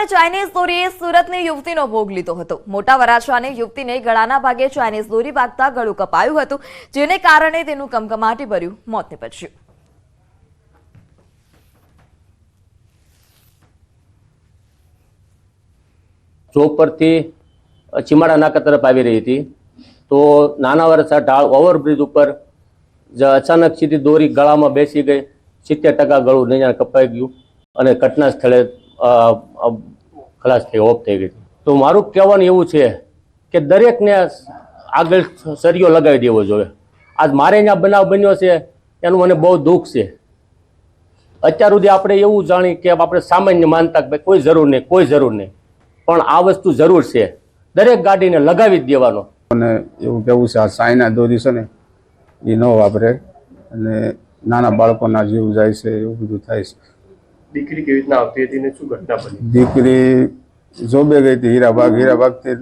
પણ ચાઇનીઝ દોરીએ સુરતની યુવતીનો ભોગ લીધો હતો। મોટા વરાછાની યુવતીને ગળાના ભાગે ચાઇનીઝ દોરી વાગતા ગળું કપાયું હતું, જેને કારણે તેનું કમકમાટીભર્યું મોત નીપજ્યું। ચોક પરથી ચીમાડા નાકા તરફ આવી રહી હતી તો નાના વરસા ઢાળ ઓવરબ્રિજ ઉપર અચાનક સીધી દોરી ગળામાં બેસી ગઈ। 70% ગળું નૈયા કપાઈ ગયું અને ઘટના સ્થળે ખલાસ થઈ ઓફ થઈ ગઈ। તો મારું કહેવાનું એવું છે કે દરેકને આગળ સરિયો લગાવી દેવો જોઈએ। આજ મારે અહીંયા બનાવ બન્યો છે એનું મને બહુ દુઃખ છે। અત્યાર સુધી આપણે એવું જાણી કે આપણે સામાન્ય માનતા કે કોઈ જરૂર નહીં, પણ આ વસ્તુ જરૂર છે, દરેક ગાડીને લગાવી જ દેવાનો। અને એવું કેવું છે આ સાઈના દોરી છે ને એ ન વાપરે અને નાના બાળકોના જીવ જાય છે, એવું બધું થાય છે। દીકરી કેવી રીતના આવતી હતી ને શું ઘટના બની? દીકરી જોબે ગઈ હતી હીરાબાગથી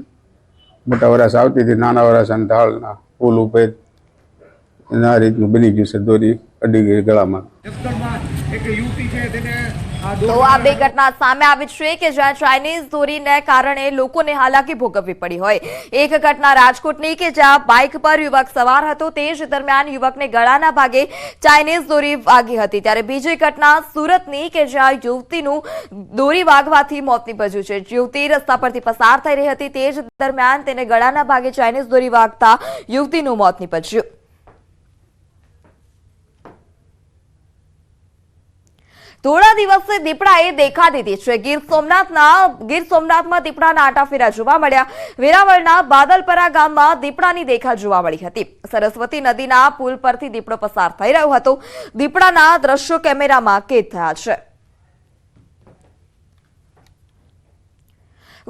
મોટા વરાસા આવતી હતી, નાના વરાસાના ઢાળના પુલ ઉપર આ રીતનું બની ગયું છે, દોરી અડી ગઈ ગળામાં। તો આ બે ઘટના સામે આવી છે કે જ્યાં ચાઇનીઝ દોરીને કારણે લોકોને હાલાકી ભોગવવી પડી હોય। એક ઘટના રાજકોટની કે જ્યાં બાઇક પર યુવક સવાર હતો, તે જ દરમિયાન યુવકને ગળાના ભાગે ચાઇનીઝ દોરી વાગી હતી। ત્યારે બીજી ઘટના સુરતની કે જ્યાં યુવતીનું દોરી વાગવાથી મોત નીપજ્યું છે। યુવતી રસ્તા પરથી પસાર થઈ રહી હતી, તે જ દરમિયાન તેને ગળાના ભાગે ચાઇનીઝ દોરી વાગતા યુવતીનું મોત નીપજ્યું। થોડા દિવસે દીપડાએ દેખા દીધી છે। ગીર સોમનાથમાં દીપડાના આટાફેરા જોવા મળ્યા। વેરાવળના બાદલપરા ગામમાં દીપડાની દેખા જોવા મળી હતી। સરસ્વતી નદીના પુલ પરથી દીપડો પસાર થઈ રહ્યો હતો। દીપડાના દ્રશ્યો કેમેરામાં કેદ થયા છે।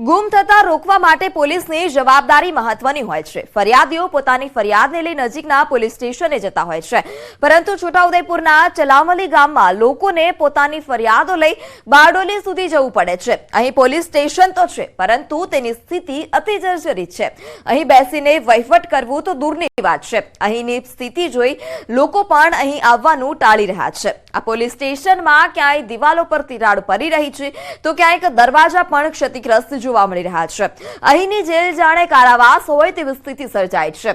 ગુમ થતા રોકવા માટે પોલીસની જવાબદારી મહત્વની હોય છે। ફરિયાદીઓ પોતાની ફરિયાદને લઈ નજીકના પોલીસ સ્ટેશને જતા હોય છે, પરંતુ છોટાઉદેપુરના ચલામલી ગામમાં લોકોને પોતાની ફરિયાદો લઈ બારડોલી સુધી જવું પડે છે। અહીં પોલીસ સ્ટેશન તો છે, પરંતુ તેની સ્થિતિ અતિ જર્જરિત છે। અહીં બેસીને વહીવટ કરવું તો દૂરની વાત છે, અહીંની સ્થિતિ જોઈ લોકો પણ અહીં આવવાનું ટાળી રહ્યા છે। આ પોલીસ સ્ટેશનમાં ક્યાંય દિવાલો પર તિરાડ પડી રહી છે, તો ક્યાંક દરવાજા પણ ક્ષતિગ્રસ્ત જોવા મળી રહ્યા છે। અહીંની જેલ જાણે કારાવાસ હોય તેવી સ્થિતિ સર્જાઈ છે।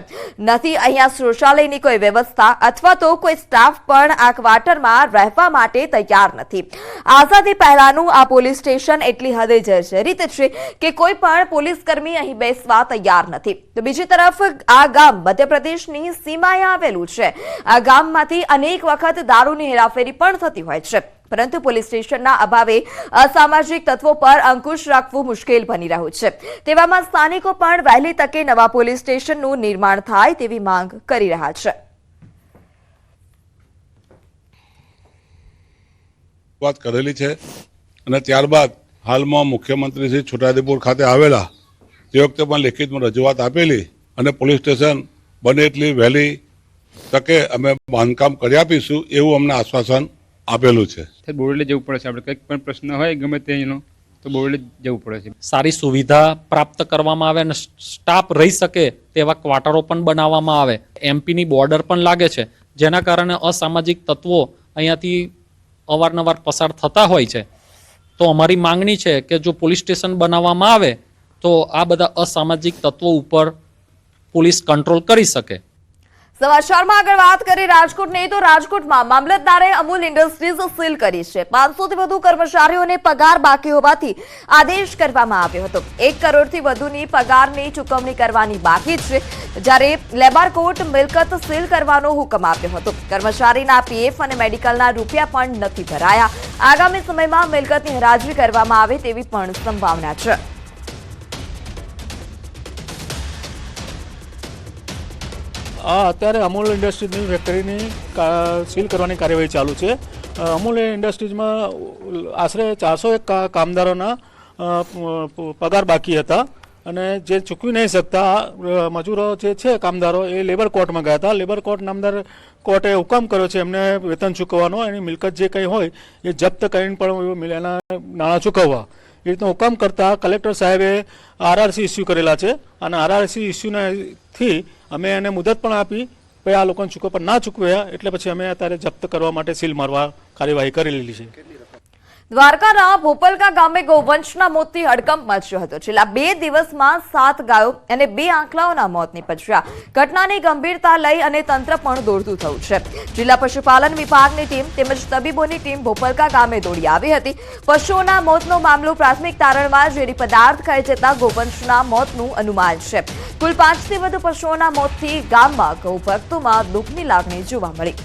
નથી અહીંયા શૌચાલયની કોઈ વ્યવસ્થા અથવા તો કોઈ સ્ટાફ પણ આ ક્વાર્ટરમાં રહેવા માટે તૈયાર નથી। આઝાદી પહેલાનું આ પોલીસ સ્ટેશન એટલી હદે જર્જરિત છે કે કોઈ પણ પોલીસકર્મી અહીં બેસવા તૈયાર નથી। તો બીજી તરફ આ ગામ મધ્યપ્રદેશની સીમાએ આવેલું છે। આ ગામમાંથી અનેક વખત દારૂની હેરાફેરી પણ થતી હોય છે, પરંતુ પોલીસ સ્ટેશનના અભાવે અસામાજિક તત્વો પર અંકુશ રાખવું મુશ્કેલ બની રહ્યું છે। તેવામાં સ્થાનિકો પણ વહેલી તકે નવા પોલીસ સ્ટેશનનું નિર્માણ થાય તેવી માંગ કરી રહ્યા છે। વાત કરેલી છે અને ત્યારબાદ હાલમાં મુખ્યમંત્રી શ્રી છોટાઉદેપુર ખાતે આવેલા તે વખતે પણ લેખિતમાં રજૂઆત આપેલી અને પોલીસ સ્ટેશન બને એટલી વહેલી તકે અમે બાંધકામ કરી આપીશું એવું અમને આશ્વાસન આપેલું છે। બોરડે જવું પડે છે, આપણે કંઈક પણ પ્રશ્ન હોય ગમે તેનો તો બોરડે જવું પડે છે। સારી સુવિધા પ્રાપ્ત કરવામાં આવે અને સ્ટાફ રહી શકે તેવા ક્વાર્ટરો પણ બનાવવામાં આવે। એમપીની બોર્ડર પણ લાગે છે, જેના કારણે અસામાજિક તત્વો અહીંયાથી અવારનવાર પસાર થતા હોય છે। તો અમારી માંગણી છે કે જો પોલીસ સ્ટેશન બનાવવામાં આવે તો આ બધા અસામાજિક તત્વો ઉપર પોલીસ કંટ્રોલ કરી શકે। સમાચારમાં આગળ વાત કરી રાજકોટની, તો રાજકોટમાં મામલતદારે અમૂલ ઇન્ડસ્ટ્રીઝ સીલ કરી છે। 500 થી વધુ કર્મચારીઓને પગાર બાકી હોવાથી આદેશ કરવામાં આવ્યો હતો। 1 કરોડથી વધુની પગારની ચૂકવણી કરવાની બાકી છે, જ્યારે લેબારકોટ મિલકત સીલ કરવાનો હુકમ આપ્યો હતો। કર્મચારીના પીએફ અને મેડિકલના રૂપિયા પણ નથી ભરાયા। આગામી સમયમાં મિલકતની હરાજી કરવામાં આવે તેવી પણ સંભાવના છે। અત્યારે અમૂલ ઇન્ડસ્ટ્રીઝની ફેક્ટરીની સીલ કરવાની કાર્યવાહી ચાલુ છે। અમૂલ ઇન્ડસ્ટ્રીઝમાં આશરે 401 કામદારોના પગાર બાકી હતા અને જે ચૂકવી નહીં શકતા મજૂરો જે છે કામદારો એ લેબર કોર્ટમાં ગયા હતા। લેબર કોર્ટ નામદાર કોર્ટે હુકમ કર્યો છે એમને વેતન ચૂકવવાનો, એની મિલકત જે કંઈ હોય એ જપ્ત કરીને પણ એના નાણાં ચૂકવવા એ રીતનો હુકમ કરતા કલેક્ટર સાહેબે આરઆરસી ઇસ્યુ કરેલા છે અને આરઆરસી ઇસ્યુથી અમે એને મુદત પણ આપી, ભાઈ આ લોકોને ચૂકવ પણ ના ચૂકવ્યા એટલે પછી અમે અત્યારે જપ્ત કરવા માટે સીલ મારવા કાર્યવાહી કરી લીધી છે। દ્વારકાના ભોપલકા ગામે ગૌવંશના મોતથી હડકંપ મચ્યો હતો. છેલ્લા 2 દિવસમાં 7 ગાયો અને 2 આંકલાઓના મોત નીપજ્યા. ઘટનાની ગંભીરતા લઈ અને તંત્ર પણ દોડતું થયું છે. જિલ્લા પશુપાલન વિભાગની ટીમ તેમજ તબીબોની ટીમ ભોપલકા ગામે દોડી આવી હતી. પશુઓના મોતનો મામલો પ્રાથમિક તારણમાં ઝેરી પદાર્થ ખાઈ જતા ગૌવંશના મોતનું અનુમાન છે. કુલ 5 થી વધુ પશુઓના મોતથી ગામમાં ગૌભક્તોમાં દુઃખની લાગણી જોવા મળી.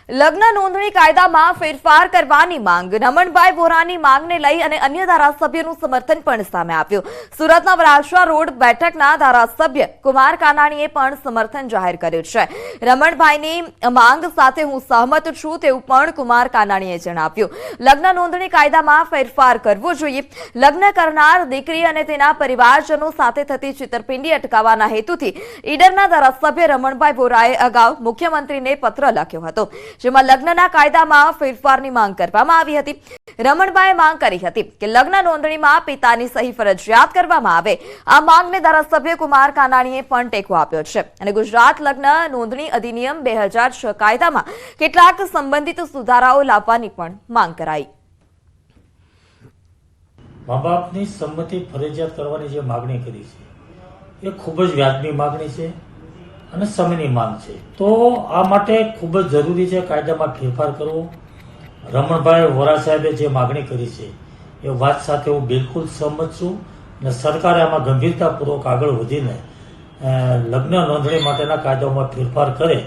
લગ્ન નોંધણી કાયદામાં ફેરફાર કરવાની માંગ. રમણભાઈ વોરાની માંગને લઈ અને અન્ય ધારાસભ્યોનું સમર્થન પણ સામે આવ્યું. સુરતના વરાછા રોડ બેઠકના ધારાસભ્ય કુમાર કાનાણીએ પણ સમર્થન જાહેર કર્યું છે. રમણભાઈની માંગ સાથે હું સહમત છું તેવું પણ કુમાર કાનાણીએ જણાવ્યું. લગ્ન નોંધણી કાયદામાં ફેરફાર કરવો જોઈએ. લગ્ન કરનાર દીકરી અને તેના પરિવારજનો સાથે થતી છેતરપિંડી અટકાવવાના હેતુથી ઈડરના ધારાસભ્ય રમણભાઈ વોરાએ અગાઉ મુખ્યમંત્રીને પત્ર લખ્યો હતો, જેમાં લગ્નના કાયદામાં ફેરફારની માંગ કરવામાં આવી હતી. રમણભાઈએ માંગ કરી હતી કે લગ્ન નોંધણીમાં પિતાની સહી ફરજિયાત કરવામાં આવે. આ માંગને ધારાસભ્ય કુમાર કાનાણીએ પણ ટેકો આપ્યો છે અને ગુજરાત લગ્ન નોંધણી અધિનિયમ 2006 કાયદામાં કેટલાક સંબંધિત સુધારાઓ લાવવાની પણ માંગ કરાઈ. મા બાપની સંમતિ ફરજિયાત કરવાની જે માગણી કરી છે એ ખૂબ જ વ્યાજબી માગણી છે અને સમયની માંગ છે. તો આ માટે ખૂબ જ જરૂરી છે કાયદામાં ફેરફાર કરવો. રમણભાઈ વોરા સાહેબે જે માગણી કરી છે એ વાત સાથે હું બિલકુલ સહમત છું અને સરકારે આમાં ગંભીરતાપૂર્વક આગળ વધીને લગ્ન નોંધણી માટેના કાયદાઓમાં ફેરફાર કરે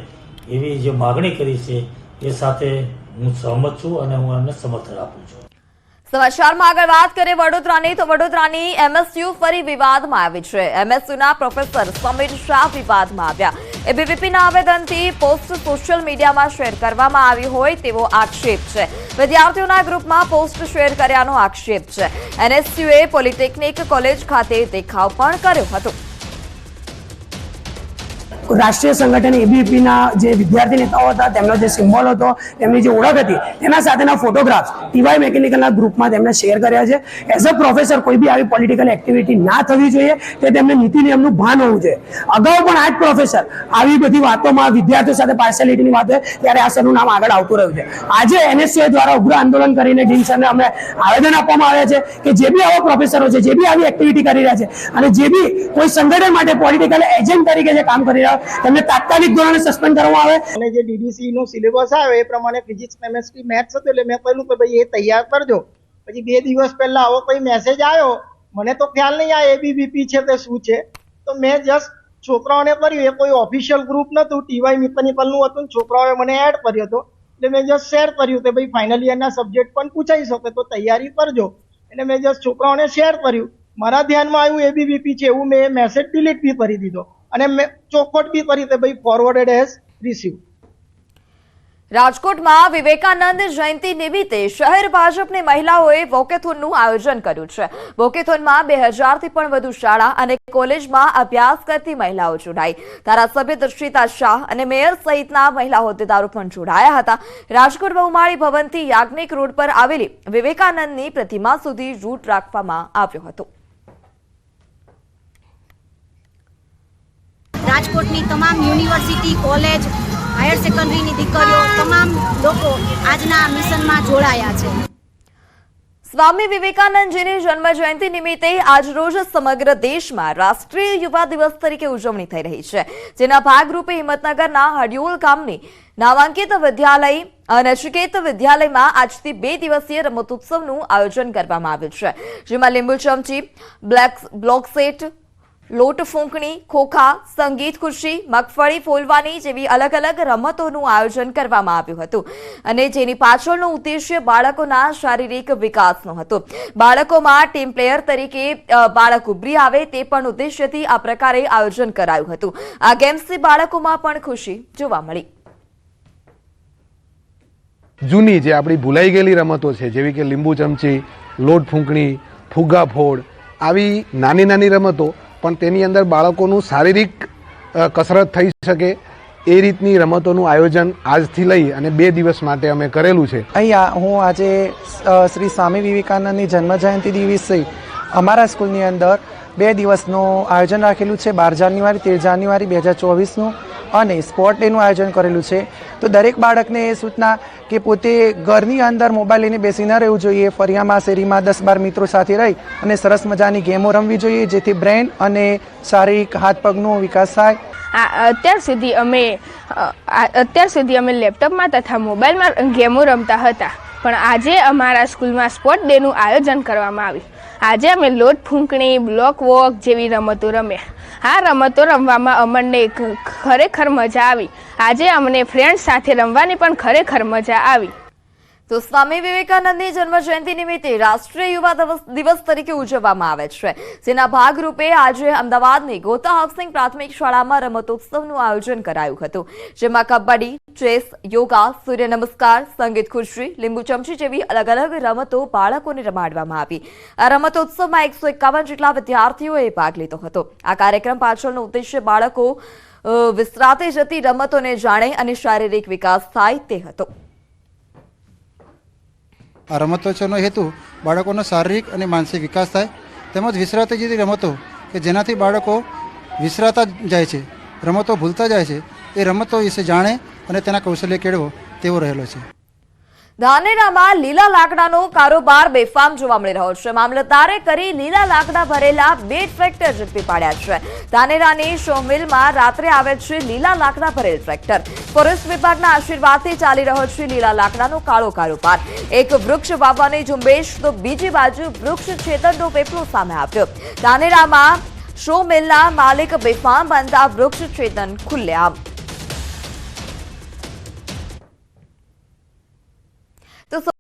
એવી જે માગણી કરી છે એ સાથે હું સહમત છું અને હું એમને સમર્થન આપું છું. સમાચારમાં આગળ વાત કરીએ વડોદરાની, તો વડોદરાની એમએસયુ ફરી વિવાદમાં આવી છે. એમએસયુના પ્રોફેસર સમીર શાહ વિવાદમાં આવ્યા. એબીવીપીના આવેદનથી પોસ્ટ સોશિયલ મીડિયામાં શેર કરવામાં આવી હોય તેવો આક્ષેપ છે. વિદ્યાર્થીઓના ગ્રુપમાં પોસ્ટ શેર કર્યાનો આક્ષેપ છે. એનએસયુએ પોલિટેકનિક કોલેજ ખાતે દેખાવ પણ કર્યો હતો. રાષ્ટ્રીય સંગઠન એબીવીપીના જે વિદ્યાર્થી નેતાઓ હતા તેમનો જે સિમ્બોલ હતો, તેમની જે ઓળખ હતી, તેના સાથેના ફોટોગ્રાફ્સ ટીવાય મેકેનિકલના ગ્રુપમાં તેમણે શેર કર્યા છે. એઝ અ પ્રોફેસર કોઈ બી આવી પોલિટિકલ એક્ટિવિટી ના થવી જોઈએ તે તેમને નીતિ નિયમનું ભાન હોવું જોઈએ. અગાઉ પણ આ જ પ્રોફેસર આવી બધી વાતોમાં વિદ્યાર્થીઓ સાથે પાર્શિયાલિટીની વાત હોય ત્યારે આ સરનું નામ આગળ આવતું રહ્યું છે. આજે એનએસયુએ દ્વારા ઉગ્ર આંદોલન કરીને ડીન સરને અમને આવેદન આપવામાં આવ્યા છે કે જે બી આવા પ્રોફેસરો છે, જે બી આવી એક્ટિવિટી કરી રહ્યા છે અને જે બી કોઈ સંગઠન માટે પોલિટિકલ એજન્ટ તરીકે જે કામ કરી રહ્યા તેમને તાત્કાલિક ધોરણે સસ્પેન્ડ કરવામાં આવે. અને જે ડીડીસી નો સિલેબસ આવ્યો એ પ્રમાણે ફિઝિક્સ, કેમેસ્ટ્રી, મેથ્સ હતું એટલે મેં કહ્યું કે ભાઈ એ તૈયાર કરજો. પછી 2 દિવસ પહેલા આવો કોઈ મેસેજ આવ્યો, મને તો ખ્યાલ નહીં આ એબીવીપી છે તે શું છે, તો મેં જસ્ટ છોકરાઓને કર્યું. એ કોઈ ઓફિશિયલ ગ્રુપ નતું, ટીવાય મિકેનિકલનું હતું. છોકરાઓએ મને એડ કર્યો હતો એટલે મેં જસ્ટ શેર કર્યું કે ભાઈ ફાઇનલ યરના સબ્જેક્ટ પણ પૂછાઈ શકે તો તૈયારી કરજો. એટલે મેં જસ્ટ છોકરાઓને શેર કર્યું. મારા ધ્યાનમાં આવ્યું એબીવીપી છે એવું મેં મેસેજ ડિલીટ બી કરી દીધો અને મેં ચોખવટ બી કરી કે ભાઈ ફોરવર્ડેડ એઝ રિસીવ. રાજકોટમાં વિવેકાનંદ જયંતિ નિમિત્તે શહેર ભાજપની મહિલાઓએ વોકેથોનનું આયોજન કર્યું છે. વોકેથોનમાં 2000 થી પણ વધુ શાળા અને કોલેજમાં અભ્યાસ કરતી મહિલાઓ જોડાઈ. ધારાસભ્ય દર્શિતા શાહ અને મેયર સહિતના મહિલા હોદ્દેદારો પણ જોડાયા હતા. રાજકોટ બહુમાળી ભવનથી યાજ્ઞિક રોડ પર આવેલી વિવેકાનંદની પ્રતિમા સુધી રૂટ રાખવામાં આવ્યો હતો. રાજકોટની તમામ યુનિવર્સિટી, કોલેજ, હાયર સેકન્ડરીની દીકરીઓ, તમામ લોકો આજના મિશનમાં જોડાયા છે. સ્વામી વિવેકાનંદજીની જન્મ જયંતિ નિમિત્તે આજરોજ સમગ્ર દેશમાં રાષ્ટ્રીય યુવા દિવસ તરીકે ઉજવણી થઈ રહી છે, જેના ભાગરૂપે હિંમતનગરના હડિયોલ ગામની નામાંકિત વિદ્યાલય નચિકેત વિદ્યાલયમાં આજથી 2 દિવસીય રમતોત્સવનું આયોજન કરવામાં આવ્યું છે, જેમાં લીંબુ ચમચી, બ્લોક સેટ, લોટ ફૂંકણી, ખોખા, સંગીત ખુરશી, મગફળી ફોલવાની જેવી અલગ અલગ રમતોનું આયોજન કરવામાં આવ્યું હતું અને જેની પાછળનો ઉદ્દેશ્ય બાળકોના શારીરિક વિકાસનો હતો. બાળકોમાં ટીમ પ્લેયર તરીકે બાળક ઉભરી આવે તે પણ ઉદ્દેશ્યથી આ પ્રકારે આયોજન કરાયું હતું. આ ગેમ્સથી બાળકોમાં પણ ખુશી જોવા મળી. જૂની જે આપણી ભૂલાઈ ગયેલી રમતો છે, જેવી કે લીંબુ ચમચી, લોટ ફૂંકણી, ફુગ્ગા ફોડ, આવી નાની નાની રમતો પણ તેની અંદર બાળકોનું શારીરિક કસરત થઈ શકે એ રીતની રમતોનું આયોજન આજથી લઈ અને 2 દિવસ માટે અમે કરેલું છે. અહીંયા હું આજે શ્રી સ્વામી વિવેકાનંદની જન્મજયંતિ દિવસે અમારા સ્કૂલની અંદર 2 દિવસનું આયોજન રાખેલું છે. 12 જાન્યુઆરી, 13 જાન્યુઆરી 2024નું અને સ્પોર્ટ ડેનું આયોજન કરેલું છે. તો દરેક બાળકને એ સૂચના કે પોતે ઘરની અંદર મોબાઈલ લઈને બેસી ન રહેવું જોઈએ, ફરિયામાં શેરીમાં 10-12 મિત્રો સાથે રહી અને સરસ મજાની ગેમો રમવી જોઈએ, જેથી બ્રેન અને શારીરિક હાથ પગનો વિકાસ થાય. અત્યાર સુધી અમે લેપટોપમાં તથા મોબાઈલમાં ગેમો રમતા હતા, પણ આજે અમારા સ્કૂલમાં સ્પોર્ટ ડેનું આયોજન કરવામાં આવ્યું. આજે અમે લોટ ફૂંકણી, બ્લોક વોક જેવી રમતો રમ્યા. આ રમતો રમવામાં અમને ખરેખર મજા આવી. આજે અમને ફ્રેન્ડ્સ સાથે રમવાની પણ ખરેખર મજા આવી. તો સ્વામી વિવેકાનંદની જન્મજયંતિ નિમિત્તે રાષ્ટ્રીય યુવા દિવસ તરીકે ઉજવવામાં આવે છે, જેના ભાગરૂપે આજે અમદાવાદની ગોતા હાઉસિંગ પ્રાથમિક શાળામાં રમતોત્સવનું આયોજન કરાયું હતું, જેમાં કબડ્ડી, ચેસ, યોગા, સૂર્ય નમસ્કાર, સંગીત ખુરશી, લીંબુ ચમચી જેવી અલગ અલગ રમતો બાળકોને રમાડવામાં આવી. આ રમતોત્સવમાં 151 જેટલા વિદ્યાર્થીઓએ ભાગ લીધો હતો. આ કાર્યક્રમ પાછળનો ઉદ્દેશ્ય બાળકો વિસરાતી જતી રમતોને જાણે અને શારીરિક વિકાસ થાય તે હતો. આ રમતોત્સવનો હેતુ બાળકોનો શારીરિક અને માનસિક વિકાસ થાય, તેમજ વિસરાતી જતી રમતો કે જેનાથી બાળકો વિસરાતા જાય છે, રમતો ભૂલતા જાય છે, એ રમતો વિશે જાણે અને તેના કૌશલ્ય કેળવો તેવો રહેલો છે. ધાનેરામાં લીલા લાકડાનો કારોબાર બેફામ જોવા મળી રહ્યો છે. મામલતદારે કરી લીલા લાકડા ભરેલા 2 ટ્રેક્ટર ઝડપી પાડ્યા છે. ધાનેરાની શોમિલમાં રાત્રે આવે છે લીલા લાકડા ભરેલ ટ્રેક્ટર. ફોરેસ્ટ વિભાગના આશીર્વાદથી ચાલી રહ્યો છે લીલા લાકડાનો કાળો કારોબાર. એક વૃક્ષ વાવવાની ઝુંબેશ તો બીજી બાજુ વૃક્ષ છેતરનો પેપલો સામે આવ્યો. ધાનેરામાં શોમિલના માલિક બેફામ બનતા વૃક્ષ છેતન ખુલ્લેઆમ.